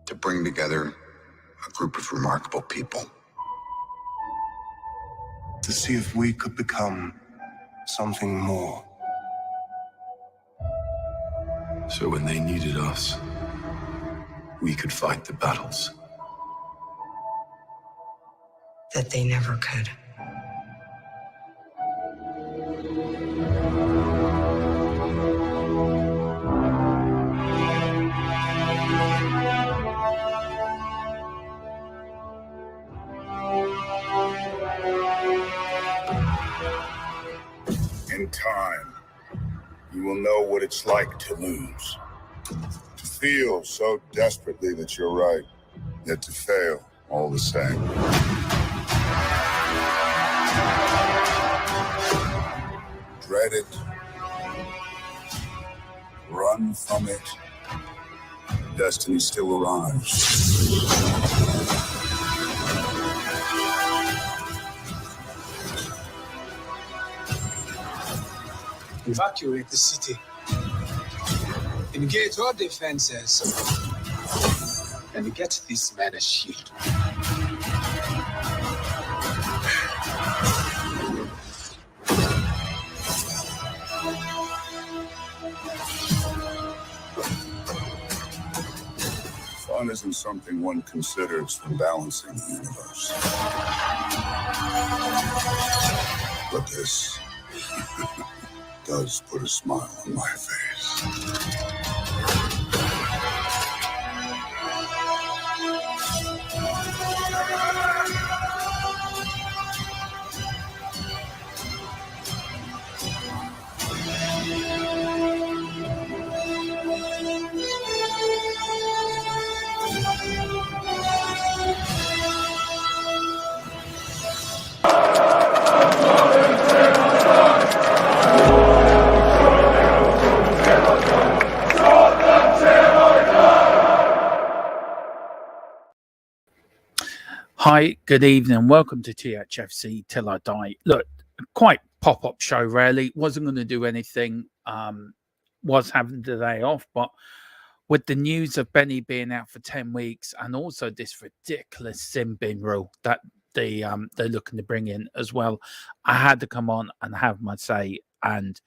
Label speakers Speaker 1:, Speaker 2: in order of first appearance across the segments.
Speaker 1: to bring together a group of remarkable people.
Speaker 2: To see if we could become something more.
Speaker 1: So when they needed us, we could fight the battles
Speaker 3: that they never could.
Speaker 4: In time, you will know what it's like to lose. To feel so desperately that you're right, yet to fail all the same. Dread it. Run from it. Destiny still arrives.
Speaker 5: Evacuate the city. Engage all defenses. And get this man a shield.
Speaker 4: Fun isn't something one considers when balancing the universe. But this does put a smile on my face.
Speaker 6: Hi, good evening. Welcome to Thfc Till I Die. Look, quite pop-up show, really. Wasn't going to do anything. Was having the day off, but with the news of Benny being out for 10 weeks and also this ridiculous sin bin rule that they're looking to bring in as well, I had to come on and have my say and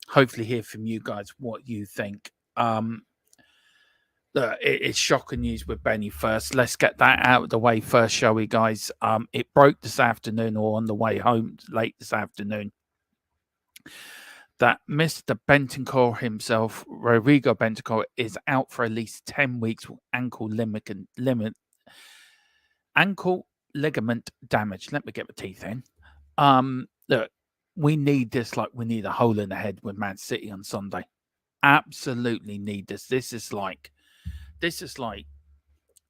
Speaker 6: hopefully hear from you guys what you think. It's shocking news with Benny first. Let's get that out of the way first, shall we, guys? It broke this afternoon or on the way home late this afternoon that Mr. Bentancur himself, Rodrigo Bentancur, is out for at least 10 weeks with ankle ligament damage. Let me get my teeth in. Look, we need this like we need a hole in the head with Man City on Sunday. Absolutely need this. This is like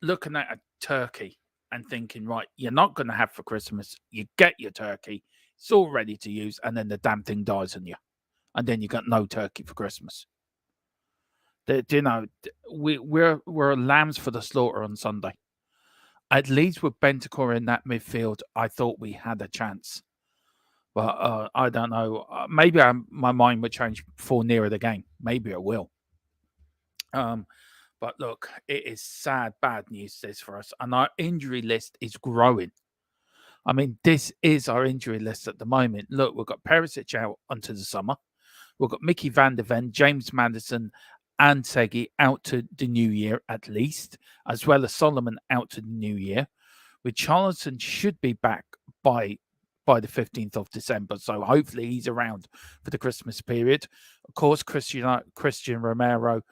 Speaker 6: looking at a turkey and thinking, right, you're not going to have for Christmas. You get your turkey, it's all ready to use, and then the damn thing dies on you, and then you got no turkey for Christmas. We're lambs for the slaughter on Sunday. At least with Bentancur in that midfield, I thought we had a chance. But I don't know. Maybe my mind would change before nearer the game. Maybe it will. But look, it is sad, bad news this for us. And our injury list is growing. I mean, this is our injury list at the moment. Look, we've got Perisic out until the summer. We've got Mickey van der Ven, James Maddison, and Segi out to the new year at least, as well as Solomon out to the new year. With Charlton should be back by the 15th of December. So hopefully he's around for the Christmas period. Of course, Christian Romero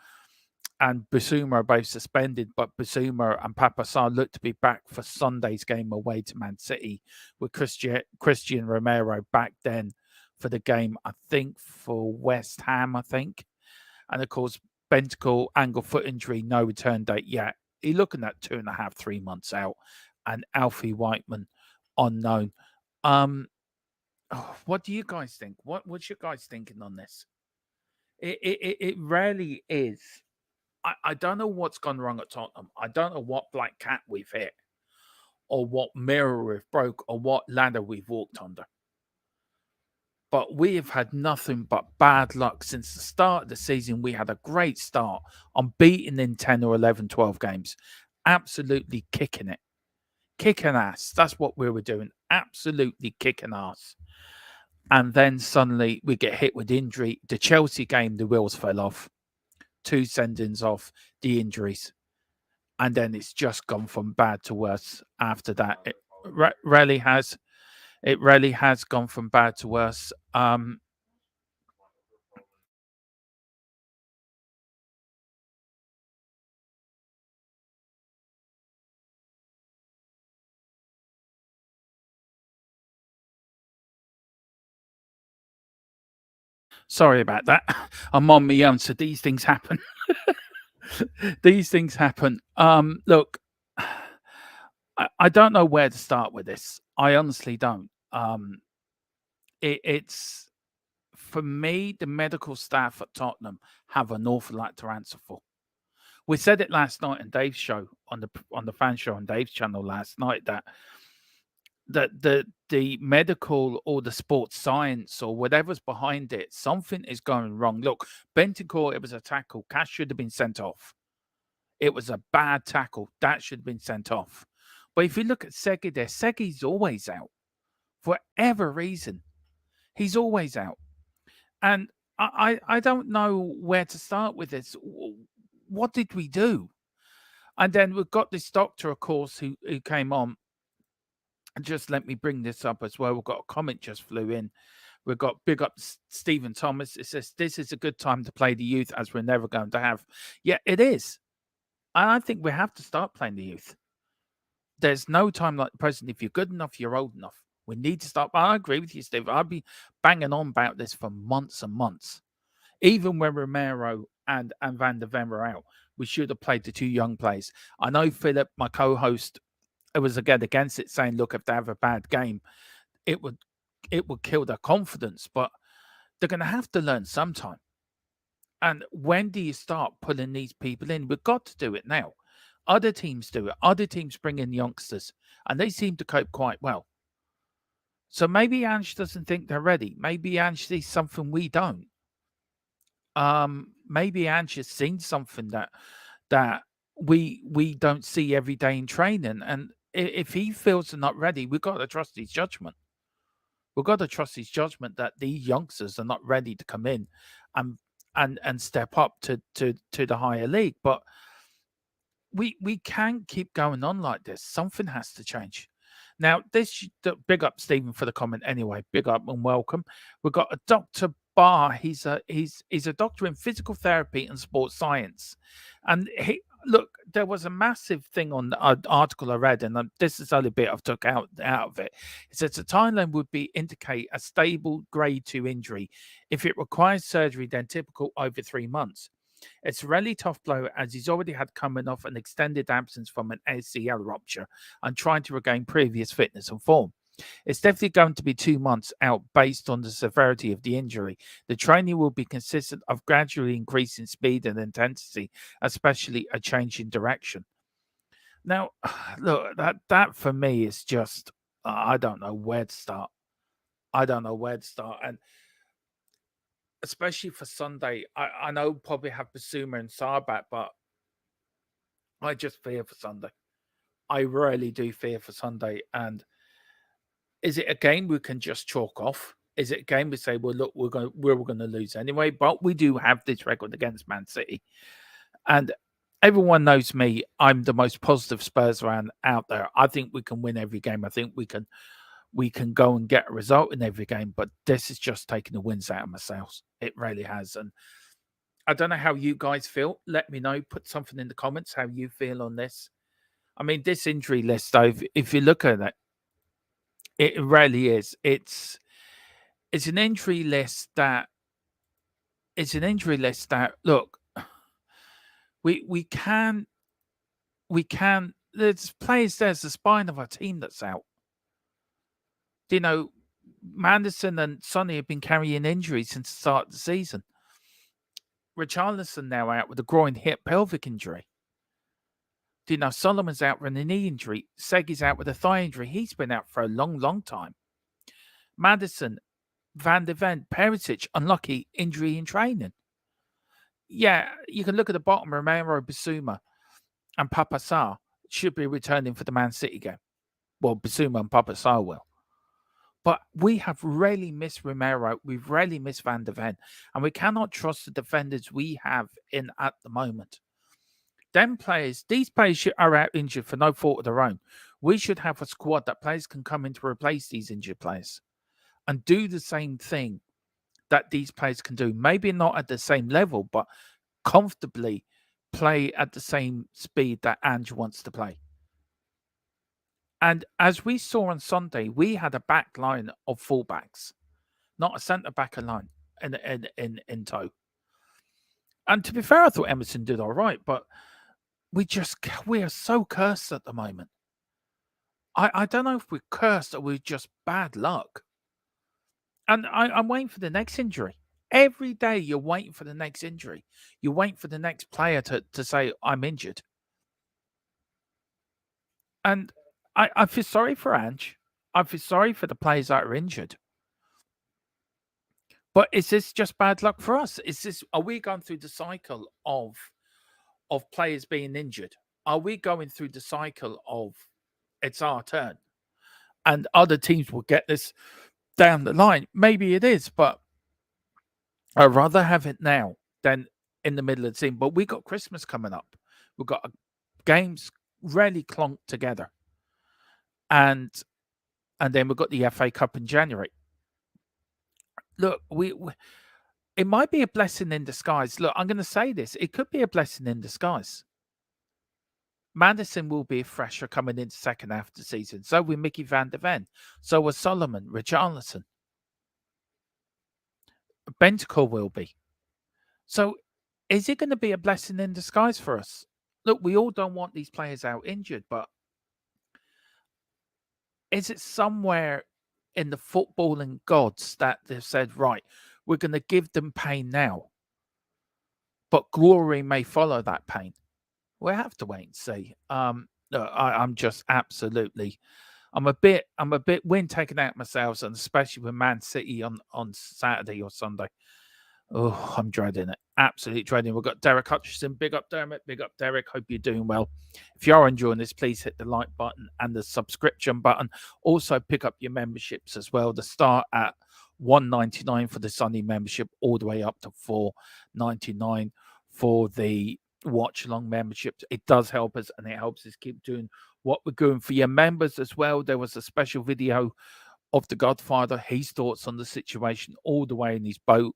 Speaker 6: and Bissouma are both suspended, but Bissouma and Papa Sarr look to be back for Sunday's game away to Man City, with Christian Romero back then for the game, I think, for West Ham, I think. And of course, Bentancur, ankle foot injury, no return date yet. He's looking at 2.5, 3 months out. And Alfie Whiteman, unknown. What do you guys think? What's your guys thinking on this? It really is. I don't know what's gone wrong at Tottenham. I don't know what black cat we've hit, or what mirror we've broke, or what ladder we've walked under. But we have had nothing but bad luck since the start of the season. We had a great start, unbeaten in 10 or 11, 12 games. absolutely kicking it. Kicking ass. That's what we were doing. Absolutely kicking ass. And then suddenly we get hit with injury. The Chelsea game, the wheels fell off. 2 sendings off, the injuries. And then it's just gone from bad to worse after that. It really has. It really has gone from bad to worse. Sorry about that. I'm on my own, so these things happen. These things happen. Look, I don't know where to start with this. I honestly don't. It's for me, the medical staff at Tottenham have an awful lot to answer for. We said it last night on Dave's show on the fan show on Dave's channel last night that the medical or the sports science or whatever's behind it, something is going wrong. Look, Bentancur, it was a tackle. Cash should have been sent off. It was a bad tackle. That should have been sent off. But if you look at Segi there, Segi's always out. For whatever reason, he's always out. And I don't know where to start with this. What did we do? And then we've got this doctor, of course, who came on. And just let me bring this up as well. We've got a comment just flew in. We've got big up Stephen Thomas. It says, this is a good time to play the youth as we're never going to have. Yeah, it is. And I think we have to start playing the youth. There's no time like the present. If you're good enough, you're old enough. We need to start. I agree with you, Steve. I've been banging on about this for months and months. Even when Romero and Van der Ven were out, we should have played the 2 young players. I know Philip, my co-host, was again against it, saying, look, if they have a bad game, it would kill their confidence. But they're going to have to learn sometime. And when do you start pulling these people in? We've got to do it now. Other teams do it. Other teams bring in youngsters, and they seem to cope quite well. So maybe Ange doesn't think they're ready. Maybe Ange sees something we don't. Maybe Ange has seen something that we don't see every day in training. And if he feels they're not ready, we've got to trust his judgment. We've got to trust his judgment that these youngsters are not ready to come in and step up to the higher league. But we can't keep going on like this. Something has to change. Now, big up Stephen for the comment anyway. Big up and welcome. We've got a Dr. Barr. He's a doctor in physical therapy and sports science. And there was a massive thing on the article I read, and this is the only bit I've took out of it. It says the timeline would indicate a stable grade 2 injury. If it requires surgery, then typical over 3 months. It's a really tough blow as he's already had coming off an extended absence from an ACL rupture and trying to regain previous fitness and form. It's definitely going to be 2 months out based on the severity of the injury. The training will be consistent of gradually increasing speed and intensity, especially a change in direction. Now, look, that for me is just, I don't know where to start. And especially for Sunday, I know probably have Basuma and Sarbat, but I just fear for Sunday. I really do fear for Sunday. And is it a game we can just chalk off? Is it a game we say, well, look, we're going to lose anyway? But we do have this record against Man City. And everyone knows me. I'm the most positive Spurs fan out there. I think we can win every game. I think we can go and get a result in every game, but this is just taking the wins out of my sails. It really has. And I don't know how you guys feel. Let me know. Put something in the comments how you feel on this. I mean, this injury list, though, if you look at it, it really is. It's an injury list that look, we can there's players, there's the spine of our team that's out. You know, Manderson and Sonny have been carrying injuries since the start of the season. Richarlison now out with a groin hip pelvic injury. You know, Solomon's out with a knee injury. Segi's out with a thigh injury. He's been out for a long, long time. Madison, Van der Ven, Perisic, unlucky injury in training. Yeah, you can look at the bottom, Romero, Basuma, and Papa Sarr. should be returning for the Man City game. Well, Basuma and Papa Sarr will. But we have really missed Romero. We've really missed Van der Ven. And we cannot trust the defenders we have in at the moment. These players are out injured for no fault of their own. We should have a squad that players can come in to replace these injured players and do the same thing that these players can do. Maybe not at the same level, but comfortably play at the same speed that Ange wants to play. And as we saw on Sunday, we had a back line of fullbacks, not a centre back alone in tow. And to be fair, I thought Emerson did all right, but we are so cursed at the moment. I don't know if we're cursed or we're just bad luck. And I'm waiting for the next injury. Every day you're waiting for the next injury. You're waiting for the next player to say, I'm injured. And I feel sorry for Ange. I feel sorry for the players that are injured. But is this just bad luck for us? Are we going through the cycle of players being injured? Are we going through the cycle of it's our turn and other teams will get this down the line? Maybe it is, but I'd rather have it now than in the middle of the season. But we got Christmas coming up. We've got games really clunked together. And then we've got the FA Cup in January. Look, it might be a blessing in disguise. Look, I'm going to say this. It could be a blessing in disguise. Maddison will be fresher coming into second half of the season. So will Mickey van der Ven. So will Solomon, Richarlison. Bentancur will be. So is it going to be a blessing in disguise for us? Look, we all don't want these players out injured, but is it somewhere in the footballing gods that they've said, right, we're going to give them pain now, but glory may follow that pain? We'll have to wait and see. I'm just absolutely, I'm a bit wind taken out myself, and especially with Man City on Saturday or Sunday. Oh, I'm dreading it. Absolutely dreading. We've got Derek Hutchison. Big up, Dermot. Big up, Derek. Hope you're doing well. If you are enjoying this, please hit the like button and the subscription button. Also, pick up your memberships as well. The start at $1.99 for the Sunday membership, all the way up to $4.99 for the watch along memberships. It does help us, and it helps us keep doing what we're doing. For your members as well, there was a special video of the Godfather, his thoughts on the situation, all the way in his boat.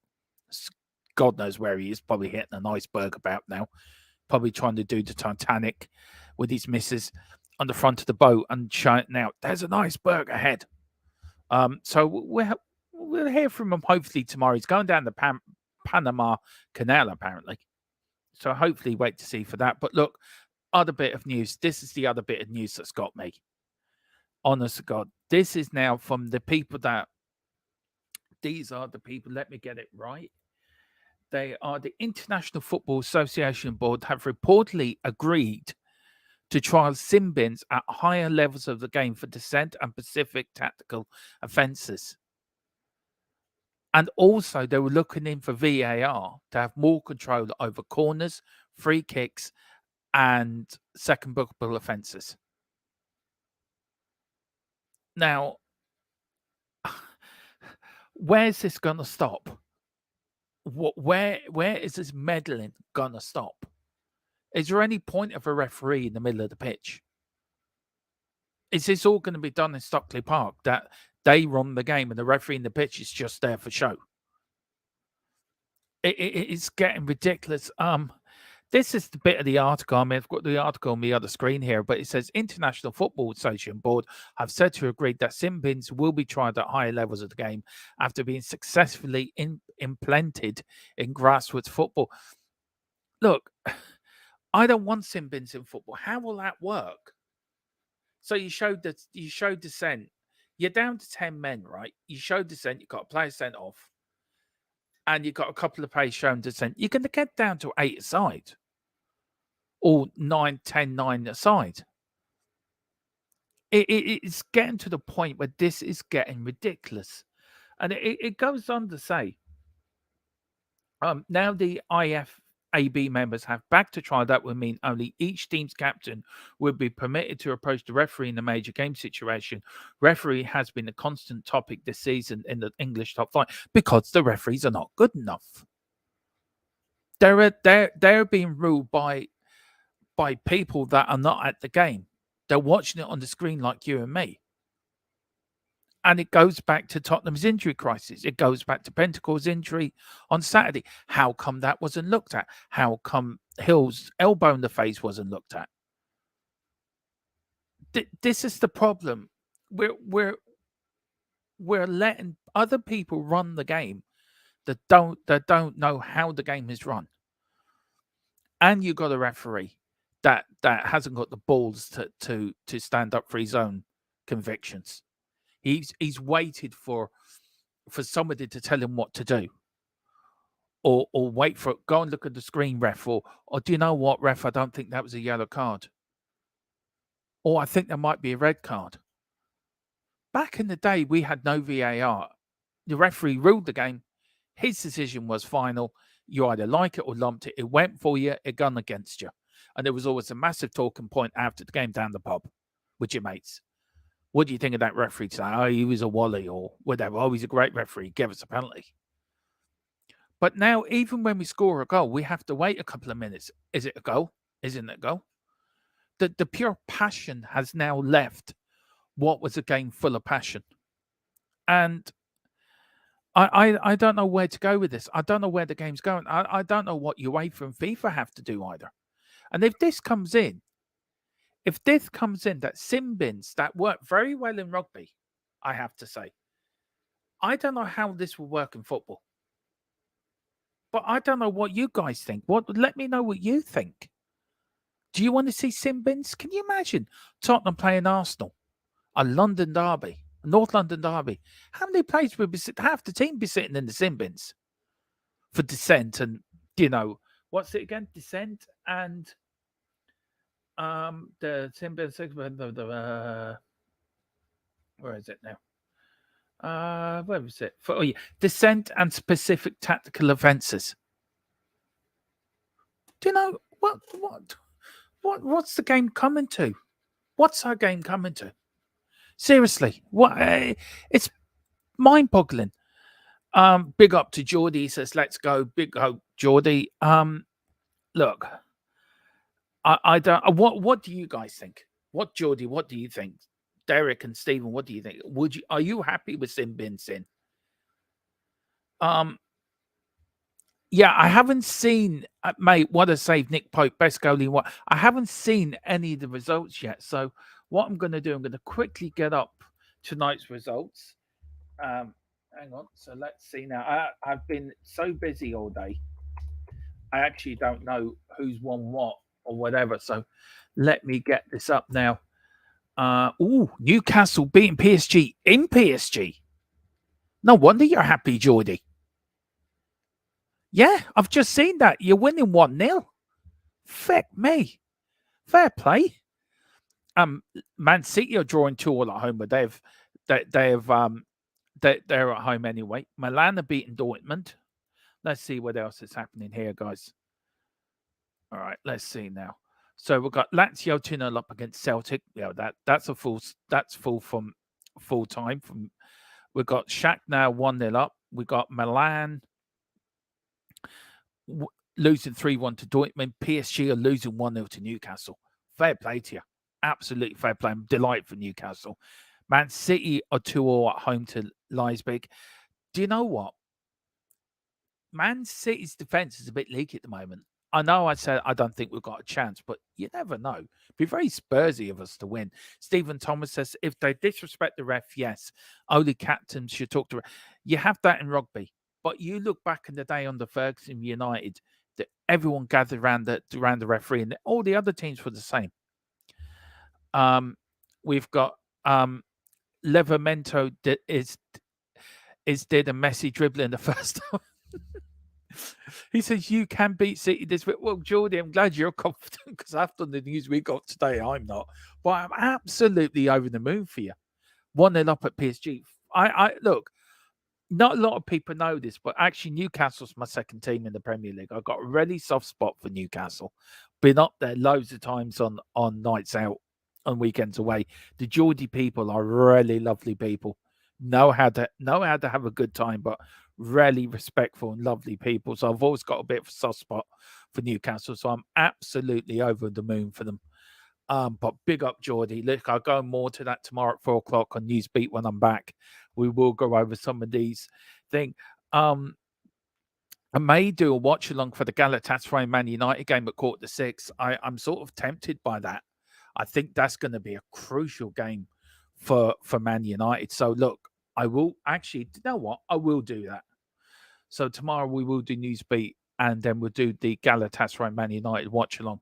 Speaker 6: God knows where he is, probably hitting an iceberg about now, probably trying to do the Titanic with his missus on the front of the boat and shouting out, there's an iceberg ahead. So we'll hear from him hopefully tomorrow. He's going down the Panama Canal, apparently. So hopefully wait to see for that. But look, other bit of news. This is the other bit of news that's got me. Honest to God. This is now from the people that, these are the people, let me get it right. They are the International Football Association Board have reportedly agreed to trial sin bins at higher levels of the game for dissent and specific tactical offences. And also, they were looking in for VAR to have more control over corners, free kicks, and second bookable offences. Now, where's this going to stop? Where is this meddling going to stop? Is there any point of a referee in the middle of the pitch? Is this all going to be done in Stockley Park, that they run the game and the referee in the pitch is just there for show? It's getting ridiculous. This is the bit of the article. I mean, I've got the article on the other screen here, but it says International Football Association Board have said to agree that sin bins will be tried at higher levels of the game after being successfully implemented in grassroots football. Look, I don't want sin bins in football. How will that work? So you showed dissent. You're down to 10 men, right? You showed dissent. You got a player sent off, and you got a couple of players showing dissent. You're going to get down to 8 aside. Or 9, 10, 9 aside. It's getting to the point where this is getting ridiculous. And it goes on to say, now the AB members have back to trial, that would mean only each team's captain would be permitted to approach the referee in a major game situation. Referee has been a constant topic this season in the English top flight because the referees are not good enough. They're being ruled by people that are not at the game. They're watching it on the screen like you and me. And it goes back to Tottenham's injury crisis. It goes back to Pentacle's injury on Saturday. How come that wasn't looked at? How come Hill's elbow in the face wasn't looked at? This is the problem. We're letting other people run the game that don't know how the game is run. And you got a referee that hasn't got the balls to stand up for his own convictions. He's waited for somebody to tell him what to do, or wait for go and look at the screen, ref, or do you know what, ref? I don't think that was a yellow card, or I think there might be a red card. Back in the day, we had no VAR. The referee ruled the game. His decision was final. You either like it or lumped it. It went for you. It gone against you, and there was always a massive talking point after the game down the pub with your mates. What do you think of that referee today? Oh, he was a wally or whatever. Oh, he's a great referee. Give us a penalty. But now, even when we score a goal, we have to wait a couple of minutes. Is it a goal? Isn't it a goal? The pure passion has now left what was a game full of passion. And I don't know where to go with this. I don't know where the game's going. I don't know what UEFA and FIFA have to do either. And if this comes in, that sin bins that work very well in rugby, I have to say, I don't know how this will work in football. But I don't know what you guys think. Let me know what you think. Do you want to see sin bins? Can you imagine Tottenham playing Arsenal, a London derby, a North London derby? How many players would be half the team be sitting in the sin bins for dissent and what's it again? Dissent and the sin bins. Where is it now? Where was it? Dissent and specific tactical offences. Do you know what's the game coming to? What's our game coming to? Seriously, what? It's mind-boggling. Big up to Geordie. He says, "Let's go." Big hope, Geordie. Look, I don't. What do you guys think? What, Geordie? What do you think? Derek and Stephen, what do you think? Are you happy with sin bin sin? Yeah, I haven't seen, mate. What a save, Nick Pope, best goalie. What? I haven't seen any of the results yet. So what I'm going to do, I'm going to quickly get up tonight's results. Hang on. So let's see now. I've been so busy all day. I actually don't know who's won what or whatever. So let me get this up now. Newcastle beating PSG in PSG. No wonder you're happy, Geordie. Yeah, I've just seen that. You're winning 1-0. Feck me. Fair play. Man City are drawing 2-2 at home, but they're at home anyway. Milan are beating Dortmund. Let's see what else is happening here, guys. All right, let's see now. So we've got Lazio 2-0 up against Celtic. Yeah, that's full from full time. We've got Shakhtar now 1-0 up. We got Milan losing 3-1 to Dortmund. PSG are losing 1-0 to Newcastle. Fair play to you. Absolutely fair play. I'm delighted for Newcastle. Man City are 2-0 at home to Leipzig. Do you know what? Man City's defense is a bit leaky at the moment. I know I said I don't think we've got a chance, but you never know. It'd be very Spursy of us to win. Stephen Thomas says, if they disrespect the ref, yes. Only captains should talk to ref. You have that in rugby. But you look back in the day under Ferguson United, that everyone gathered around the referee, and all the other teams were the same. We've got Levermento is did a messy dribble in the first time. He says you can beat City this week. Well, Geordie, I'm glad you're confident because after the news we got today, I'm not. But I'm absolutely over the moon for you. 1-0 up at PSG. I look. not a lot of people know this, but actually Newcastle's my second team in the Premier League. I've got a really soft spot for Newcastle. Been up there loads of times on nights out, on weekends away. The Geordie people are really lovely people. Know how to have a good time, but really respectful and lovely people. So I've always got a bit of a soft spot for Newcastle. So I'm absolutely over the moon for them. But big up Geordie. Look, I'll go more to that tomorrow at 4:00 on Newsbeat when I'm back. We will go over some of these things. I may do a watch along for the Galatasaray Man United game at 5:45. I'm sort of tempted by that. I think that's going to be a crucial game for Man United. So look, I will actually, you know what? I will do that. So tomorrow we will do Newsbeat and then we'll do the Galatasaray Man United watch along.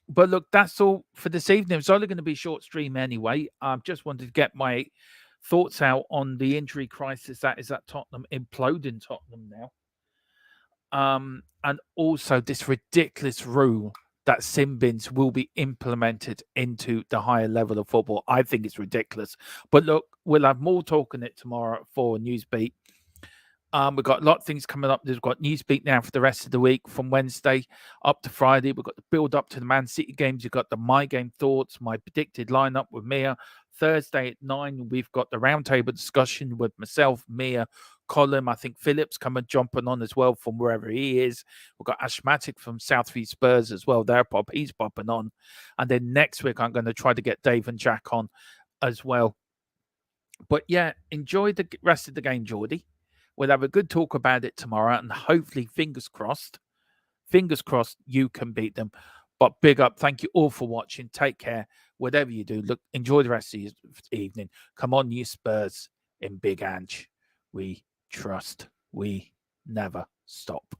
Speaker 6: But look, that's all for this evening. It's only going to be a short stream anyway. I just wanted to get my thoughts out on the injury crisis that is at Tottenham, imploding Tottenham now. And also this ridiculous rule that sin bins will be implemented into the higher level of football. I think it's ridiculous. But look, we'll have more talk on it tomorrow for Newsbeat. We've got a lot of things coming up. We've got Newsbeat now for the rest of the week from Wednesday up to Friday. We've got the build up to the Man City games. You've got the My Game Thoughts, my predicted lineup with Mia. Thursday at 9, we've got the roundtable discussion with myself, Mia, Colin. I think Philip's coming jumping on as well from wherever he is. We've got Ashmatic from Thfc Spurs as well. He's popping on. And then next week, I'm going to try to get Dave and Jack on as well. But yeah, enjoy the rest of the game, Geordie. We'll have a good talk about it tomorrow, and hopefully, fingers crossed, you can beat them. But big up. Thank you all for watching. Take care. Whatever you do, look, enjoy the rest of your evening. Come on, you Spurs in Big Ange. We trust. We never stop.